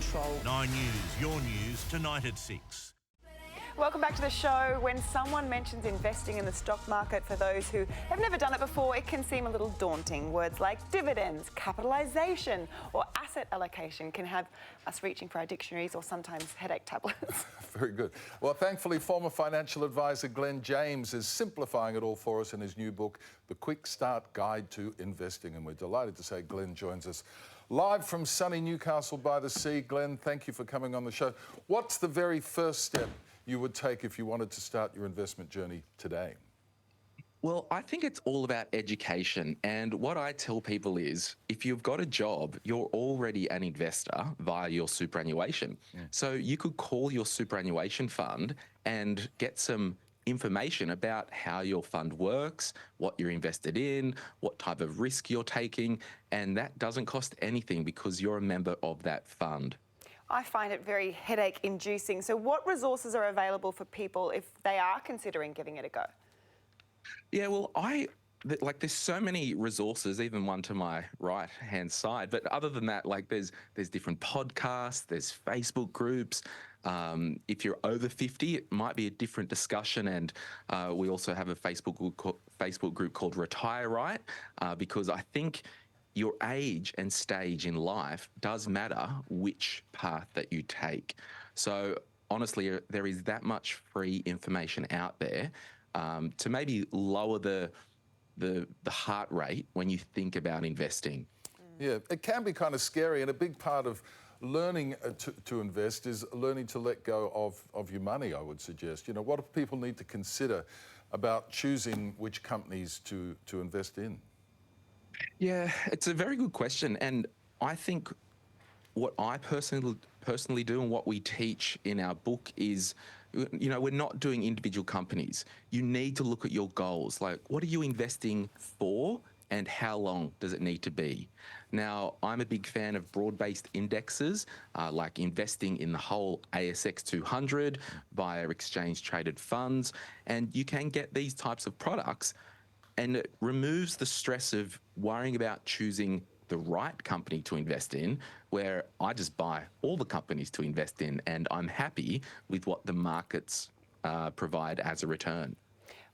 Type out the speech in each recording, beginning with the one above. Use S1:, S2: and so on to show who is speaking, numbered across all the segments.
S1: control.
S2: 9 News, your news tonight at 6.
S3: Welcome back to the show. When someone mentions investing in the stock market, for those who have never done it before, it can seem a little daunting. Words like dividends, capitalisation or asset allocation can have us reaching for our dictionaries or sometimes headache tablets.
S4: Very good. Well, thankfully, former financial advisor Glen James is simplifying it all for us in his new book, The Quick Start Guide to Investing. And we're delighted to say Glen joins us live from sunny Newcastle by the Sea. Glen, thank you for coming on the show. What's the very first step you would take if you wanted to start your investment journey today?
S5: Well, I think it's all about education. And what I tell people is, if you've got a job, you're already an investor via your superannuation. So you could call your superannuation fund and get some information about how your fund works, what you're invested in, what type of risk you're taking, and that doesn't cost anything because you're a member of that fund.
S3: I find it very headache-inducing. So what resources are available for people if they are considering giving it a go?
S5: Yeah, well, there's so many resources, even one to my right-hand side. But other than that, there's different podcasts, there's Facebook groups. If you're over 50, it might be a different discussion. And we also have a Facebook group called Retire Right, because I think your age and stage in life does matter which path that you take. So honestly, there is that much free information out there to maybe lower the heart rate when you think about investing.
S4: Yeah, it can be kind of scary, and a big part of learning to invest is learning to let go of your money, I would suggest. You know, what do people need to consider about choosing which companies to invest in?
S5: Yeah, it's a very good question. And I think what I personally do and what we teach in our book is, you know, we're not doing individual companies. You need to look at your goals. Like, what are you investing for and how long does it need to be? Now, I'm a big fan of broad-based indexes, like investing in the whole ASX 200 via exchange-traded funds. And you can get these types of products, and it removes the stress of worrying about choosing the right company to invest in, where I just buy all the companies to invest in and I'm happy with what the markets provide as a return.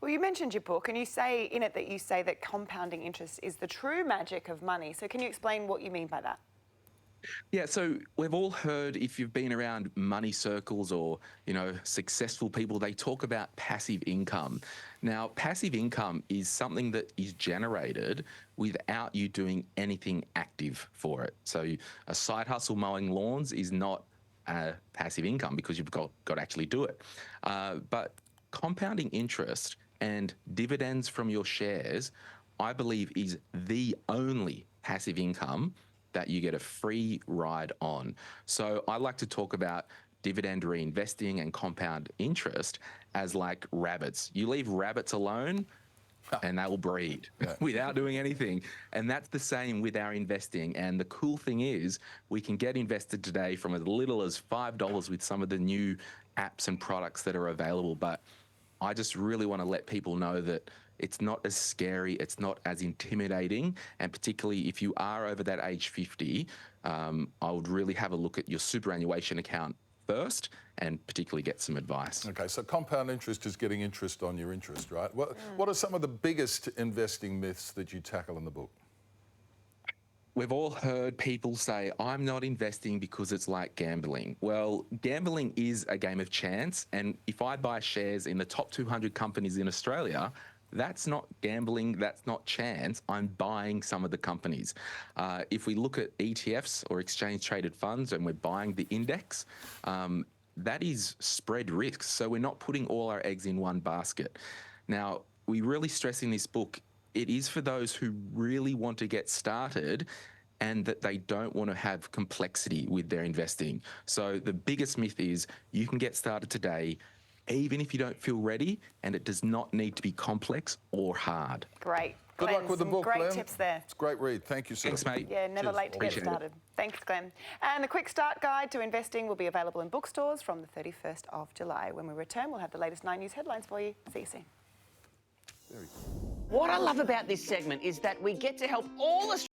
S3: Well, you mentioned your book and you say in it that compounding interest is the true magic of money. So can you explain what you mean by that?
S5: Yeah, so we've all heard, if you've been around money circles or, you know, successful people, they talk about passive income. Now, passive income is something that is generated without you doing anything active for it. So a side hustle mowing lawns is not passive income because you've got to actually do it. But compounding interest and dividends from your shares, I believe, is the only passive income that you get a free ride on. So I like to talk about dividend reinvesting and compound interest as like rabbits. You leave rabbits alone and they will breed without doing anything. And that's the same with our investing. And the cool thing is we can get invested today from as little as $5 with some of the new apps and products that are available. But I just really want to let people know that it's not as scary, it's not as intimidating, and particularly if you are over that age 50, I would really have a look at your superannuation account first and particularly get some advice.
S4: Okay, so compound interest is getting interest on your interest, right? What are some of the biggest investing myths that you tackle in the book?
S5: We've all heard people say, I'm not investing because it's like gambling. Well, gambling is a game of chance, and if I buy shares in the top 200 companies in Australia, that's not gambling, that's not chance. I'm buying some of the companies. If we look at ETFs or exchange-traded funds and we're buying the index, that is spread risk. So we're not putting all our eggs in one basket. Now, we really stress in this book, it is for those who really want to get started and that they don't want to have complexity with their investing. So the biggest myth is you can get started today, even if you don't feel ready, and it does not need to be complex or hard.
S3: Great.
S4: Good
S3: Glen,
S4: luck with the book,
S3: great
S4: Glen.
S3: tips there.
S4: It's a great read. Thank you, sir.
S5: Thanks, mate.
S3: Yeah, never
S4: Cheers.
S3: late to get started. Thanks, Glen. And the Quick Start Guide to Investing will be available in bookstores from the 31st of July. When we return, we'll have the latest 9 News headlines for you. See you soon.
S1: What I love about this segment is that we get to help all Australians